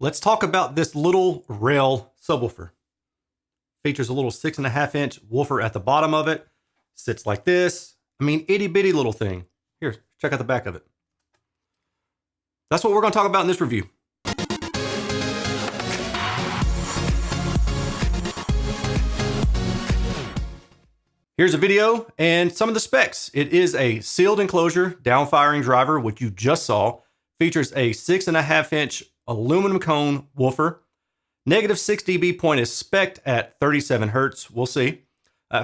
Let's talk about this little REL subwoofer. Features a little 6.5-inch woofer at the bottom of it. Sits like this. I mean, itty bitty little thing. Here, check out the back of it. That's what we're going to talk about in this review. Here's a video and some of the specs. It is a sealed enclosure downfiring driver, which you just saw. Features a 6.5-inch aluminum cone woofer. -6 dB point is spec'd at 37 Hertz. We'll see.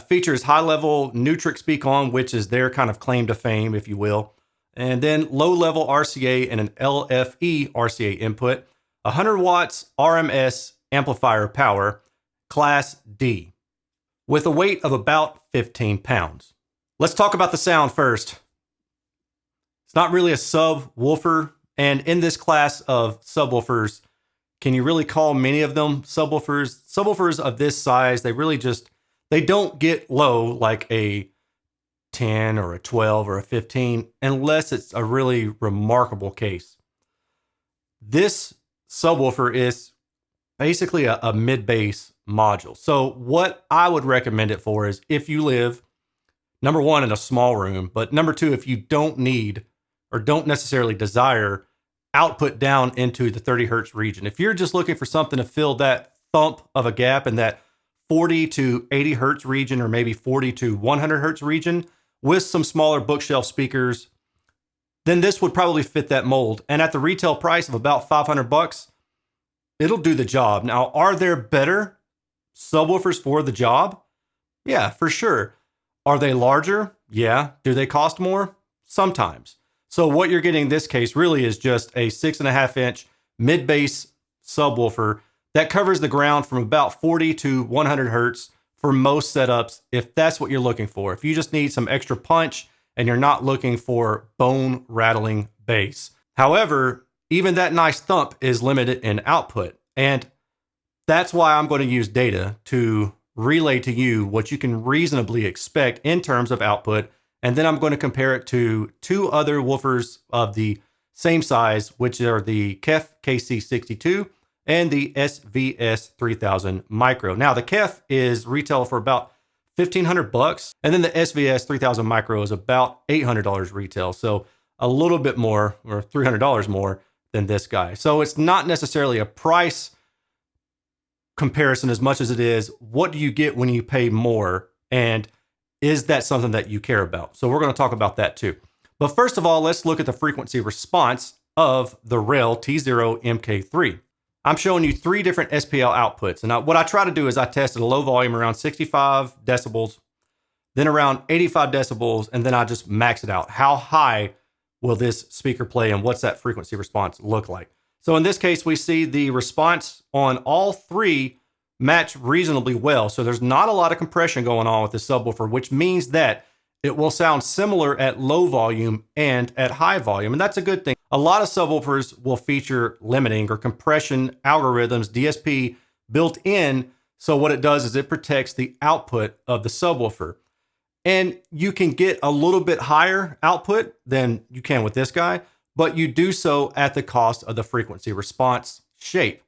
Features high-level Nutrix speak on, which is their kind of claim to fame, if you will. And then low-level RCA and an LFE RCA input. 100 watts RMS amplifier power, Class D, with a weight of about 15 pounds. Let's talk about the sound first. It's not really a subwoofer, and in this class of subwoofers, can you really call many of them subwoofers? Subwoofers of this size, they don't get low like a 10 or a 12 or a 15 unless it's a really remarkable case. This subwoofer is basically a mid-bass module. So what I would recommend it for is if you live, number one, in a small room, but number two, if you don't need or don't necessarily desire output down into the 30 Hertz region. If you're just looking for something to fill that thump of a gap in that 40 to 80 Hertz region, or maybe 40 to 100 Hertz region with some smaller bookshelf speakers, then this would probably fit that mold. And at the retail price of about $500, it'll do the job. Now, are there better subwoofers for the job? Yeah, for sure. Are they larger? Yeah. Do they cost more? Sometimes. So what you're getting in this case really is just a 6.5-inch mid-bass subwoofer that covers the ground from about 40 to 100 Hertz for most setups, if that's what you're looking for. If you just need some extra punch and you're not looking for bone-rattling bass. However, even that nice thump is limited in output. And that's why I'm going to use data to relay to you what you can reasonably expect in terms of output. And then I'm going to compare it to two other woofers of the same size, which are the KEF KC62 and the SVS 3000 Micro. Now, the KEF is retail for about $1,500, and then the SVS 3000 Micro is about $800 retail. So a little bit more, or $300 more than this guy. So it's not necessarily a price comparison as much as it is what do you get when you pay more, and is that something that you care about? So we're going to talk about that too. But first of all, let's look at the frequency response of the REL T0 MK3. I'm showing you three different SPL outputs. And what I try to do is I tested a low volume around 65 decibels, then around 85 decibels, and then I just max it out. How high will this speaker play, and what's that frequency response look like? So in this case, we see the response on all three match reasonably well. So there's not a lot of compression going on with the subwoofer, which means that it will sound similar at low volume and at high volume. And that's a good thing. A lot of subwoofers will feature limiting or compression algorithms, DSP, built in. So what it does is it protects the output of the subwoofer. And you can get a little bit higher output than you can with this guy, but you do so at the cost of the frequency response shape.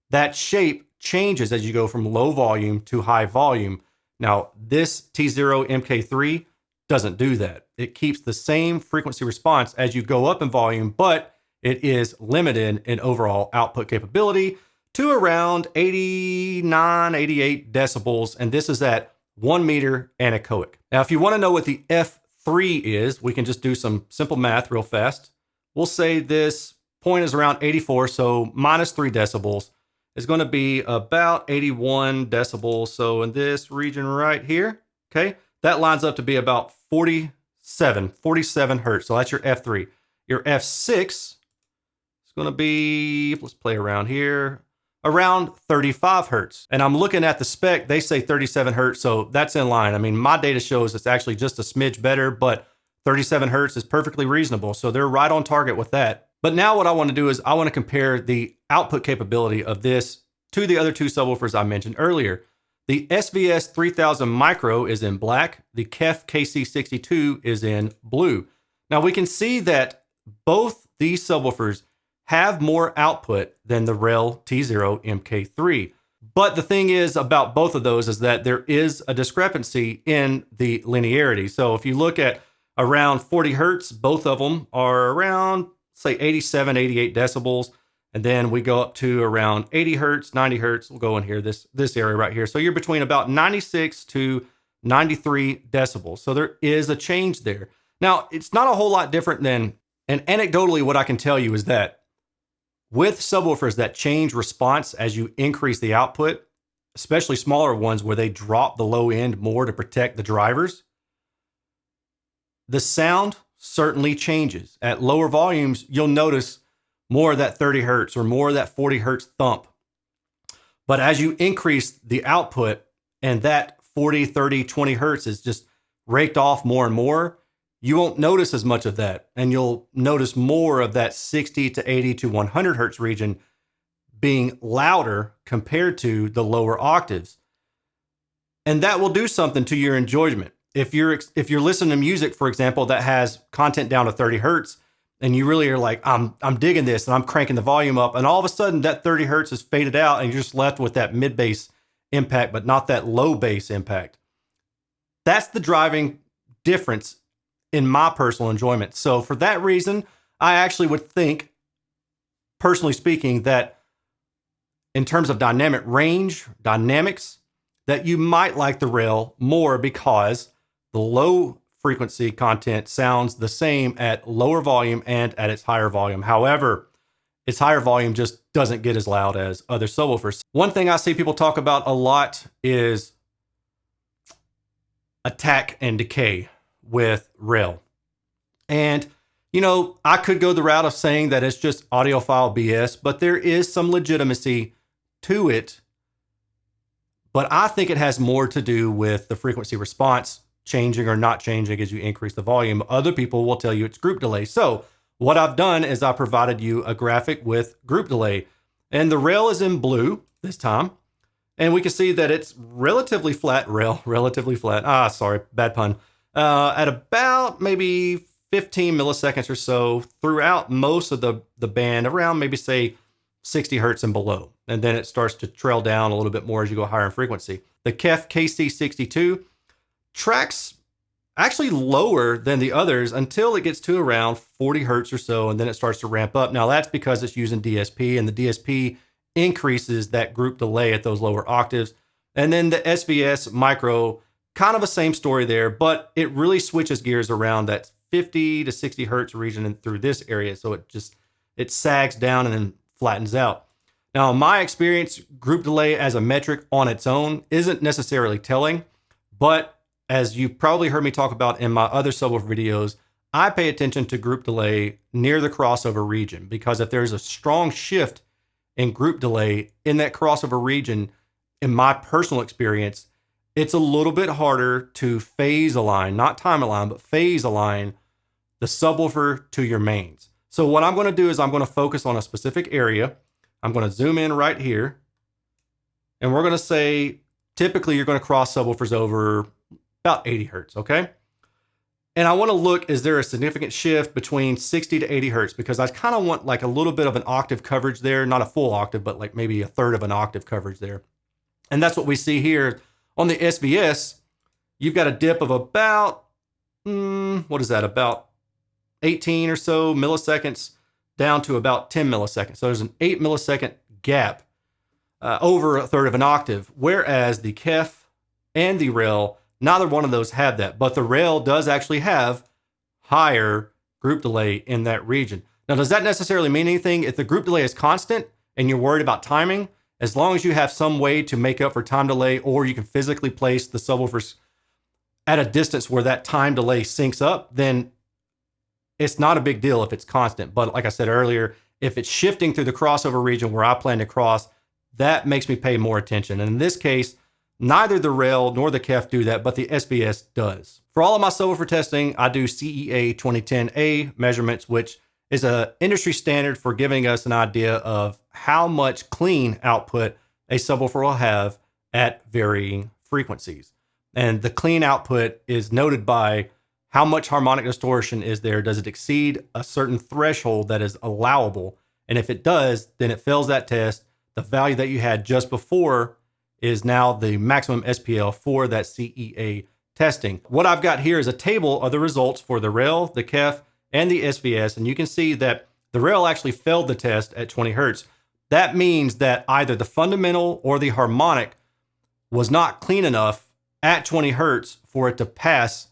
That shape changes as you go from low volume to high volume. Now, this T0 MK3 doesn't do that. It keeps the same frequency response as you go up in volume, but it is limited in overall output capability to around 89, 88 decibels, and this is at 1 meter anechoic. Now, if you want to know what the F3 is, we can just do some simple math real fast. We'll say this point is around 84, so minus 3 decibels is going to be about 81 decibels. So in this region right here, okay, that lines up to be about 47 Hertz. So that's your F3. Your F6 is going to be, let's play around here, around 35 Hertz. And I'm looking at the spec, they say 37 Hertz, so that's in line. I mean, my data shows it's actually just a smidge better, but 37 Hertz is perfectly reasonable. So they're right on target with that. But now what I want to do is I want to compare the output capability of this to the other two subwoofers I mentioned earlier. The SVS 3000 Micro is in black. The KEF KC62 is in blue. Now we can see that both these subwoofers have more output than the REL T0 MK3. But the thing is about both of those is that there is a discrepancy in the linearity. So if you look at around 40 hertz, both of them are around, say, 87, 88 decibels. And then we go up to around 80 hertz, 90 hertz. We'll go in here, this area right here. So you're between about 96 to 93 decibels. So there is a change there. Now, it's not a whole lot different than, and anecdotally, what I can tell you is that with subwoofers that change response as you increase the output, especially smaller ones where they drop the low end more to protect the drivers, the sound certainly changes. At lower volumes, you'll notice more of that 30 hertz or more of that 40 hertz thump. But as you increase the output and that 40, 30, 20 hertz is just raked off more and more, you won't notice as much of that. And you'll notice more of that 60 to 80 to 100 hertz region being louder compared to the lower octaves. And that will do something to your enjoyment. If you're listening to music, for example, that has content down to 30 hertz, and you really are like, I'm digging this, and I'm cranking the volume up, and all of a sudden that 30 hertz is faded out, and you're just left with that mid bass impact, but not that low bass impact. That's the driving difference in my personal enjoyment. So for that reason, I actually would think, personally speaking, that in terms of dynamic range, dynamics, that you might like the REL more because the low frequency content sounds the same at lower volume and at its higher volume. However, its higher volume just doesn't get as loud as other subwoofers. One thing I see people talk about a lot is attack and decay with REL. And, you know, I could go the route of saying that it's just audiophile BS, but there is some legitimacy to it. But I think it has more to do with the frequency response changing or not changing as you increase the volume. Other people will tell you it's group delay. So what I've done is I provided you a graphic with group delay. And the REL is in blue this time. And we can see that it's relatively flat, relatively flat. Sorry, bad pun. At about maybe 15 milliseconds or so throughout most of the band, around maybe say 60 hertz and below. And then it starts to trail down a little bit more as you go higher in frequency. The KEF KC62 tracks actually lower than the others until it gets to around 40 hertz or so, and then it starts to ramp up. Now that's because it's using DSP, and the DSP increases that group delay at those lower octaves. And then the SVS micro, kind of the same story there, but it really switches gears around that 50 to 60 hertz region and through this area. So it sags down and then flattens out. Now, in my experience, group delay as a metric on its own isn't necessarily telling, but as you probably heard me talk about in my other subwoofer videos, I pay attention to group delay near the crossover region, because if there's a strong shift in group delay in that crossover region, in my personal experience, it's a little bit harder to phase align, not time align, but phase align the subwoofer to your mains. So what I'm going to do is I'm going to focus on a specific area. I'm going to zoom in right here. And we're going to say, typically you're going to cross subwoofers over about 80 hertz, okay? And I want to look, is there a significant shift between 60 to 80 hertz? Because I kind of want like a little bit of an octave coverage there, not a full octave, but like maybe a third of an octave coverage there. And that's what we see here. On the SVS, you've got a dip of about, what is that? About 18 or so milliseconds down to about 10 milliseconds. So there's an 8 millisecond gap over a third of an octave. Whereas the KEF and the REL, neither one of those have that. But the REL does actually have higher group delay in that region. Now, does that necessarily mean anything? If the group delay is constant and you're worried about timing, as long as you have some way to make up for time delay, or you can physically place the subwoofers at a distance where that time delay syncs up, then it's not a big deal if it's constant. But like I said earlier, if it's shifting through the crossover region where I plan to cross, that makes me pay more attention. And in this case, neither the REL nor the KEF do that, but the SVS does. For all of my subwoofer testing, I do CEA 2010A measurements, which is an industry standard for giving us an idea of how much clean output a subwoofer will have at varying frequencies. And the clean output is noted by how much harmonic distortion is there. Does it exceed a certain threshold that is allowable? And if it does, then it fails that test. The value that you had just before is now the maximum SPL for that CEA testing. What I've got here is a table of the results for the REL, the KEF, and the SVS. And you can see that the REL actually failed the test at 20 hertz. That means that either the fundamental or the harmonic was not clean enough at 20 hertz for it to pass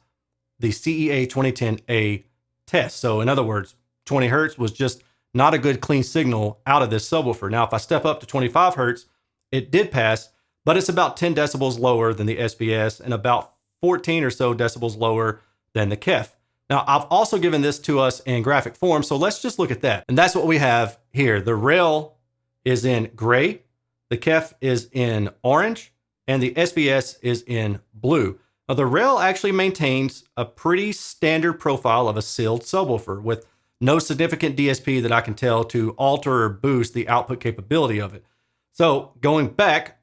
the CEA 2010A test. So in other words, 20 hertz was just not a good clean signal out of this subwoofer. Now, if I step up to 25 hertz, it did pass, but it's about 10 decibels lower than the SVS and about 14 or so decibels lower than the KEF. Now, I've also given this to us in graphic form, so let's just look at that. And that's what we have here. The REL is in gray, the KEF is in orange, and the SVS is in blue. Now, the REL actually maintains a pretty standard profile of a sealed subwoofer with no significant DSP that I can tell to alter or boost the output capability of it. So going back,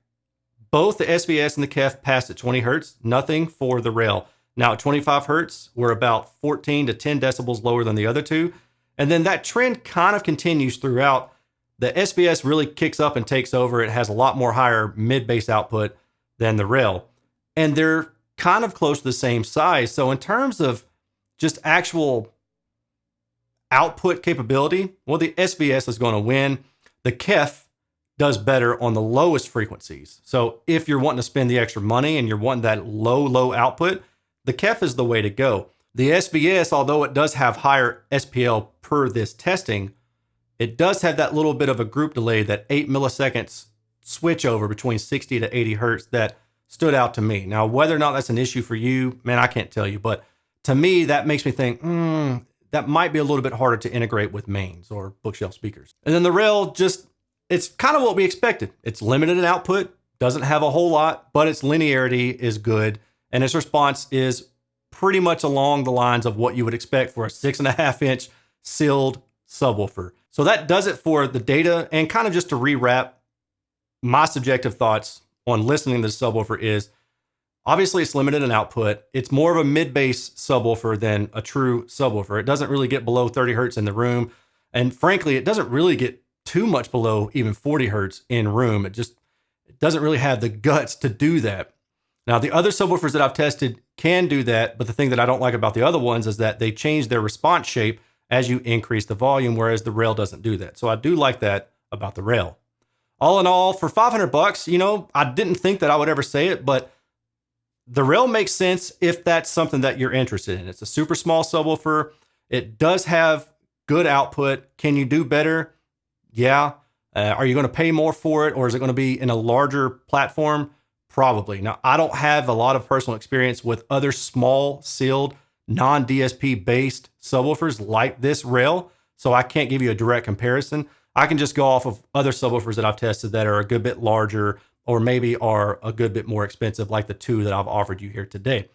both the SVS and the KEF passed at 20 hertz, nothing for the REL. Now at 25 hertz, we're about 14 to 10 decibels lower than the other two. And then that trend kind of continues throughout. The SVS really kicks up and takes over. It has a lot more higher mid-bass output than the REL. And they're kind of close to the same size. So in terms of just actual output capability, well, the SVS is going to win. The KEF does better on the lowest frequencies. So if you're wanting to spend the extra money and you're wanting that low output, the KEF is the way to go. The SVS, although it does have higher SPL per this testing, it does have that little bit of a group delay, that 8 milliseconds switch over between 60 to 80 hertz that stood out to me. Now, whether or not that's an issue for you, man, I can't tell you. But to me, that makes me think, that might be a little bit harder to integrate with mains or bookshelf speakers. And then the REL, it's kind of what we expected. It's limited in output, doesn't have a whole lot, but its linearity is good. And its response is pretty much along the lines of what you would expect for a 6.5-inch sealed subwoofer. So that does it for the data. And kind of just to rewrap, my subjective thoughts on listening to the subwoofer is, obviously it's limited in output. It's more of a mid-bass subwoofer than a true subwoofer. It doesn't really get below 30 hertz in the room. And frankly, it doesn't really get too much below even 40 hertz in room. It doesn't really have the guts to do that. Now, the other subwoofers that I've tested can do that, but the thing that I don't like about the other ones is that they change their response shape as you increase the volume, whereas the REL doesn't do that. So I do like that about the REL. All in all, for $500, I didn't think that I would ever say it, but the REL makes sense if that's something that you're interested in. It's a super small subwoofer. It does have good output. Can you do better? Yeah. Are you going to pay more for it, or is it going to be in a larger platform? Probably. Now, I don't have a lot of personal experience with other small sealed non-DSP based subwoofers like this REL, so I can't give you a direct comparison. I can just go off of other subwoofers that I've tested that are a good bit larger or maybe are a good bit more expensive, like the two that I've offered you here today.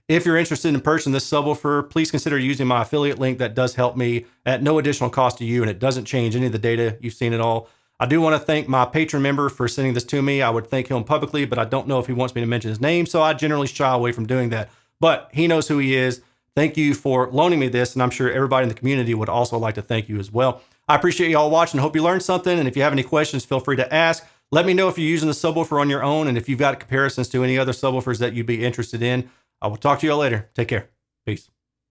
If you're interested in purchasing this subwoofer, please consider using my affiliate link. That does help me at no additional cost to you, and it doesn't change any of the data. You've seen it all. I do want to thank my patron member for sending this to me. I would thank him publicly, but I don't know if he wants me to mention his name, so I generally shy away from doing that. But he knows who he is. Thank you for loaning me this, and I'm sure everybody in the community would also like to thank you as well. I appreciate you all watching. Hope you learned something, and if you have any questions, feel free to ask. Let me know if you're using the subwoofer on your own, and if you've got comparisons to any other subwoofers that you'd be interested in. I will talk to you all later. Take care. Peace.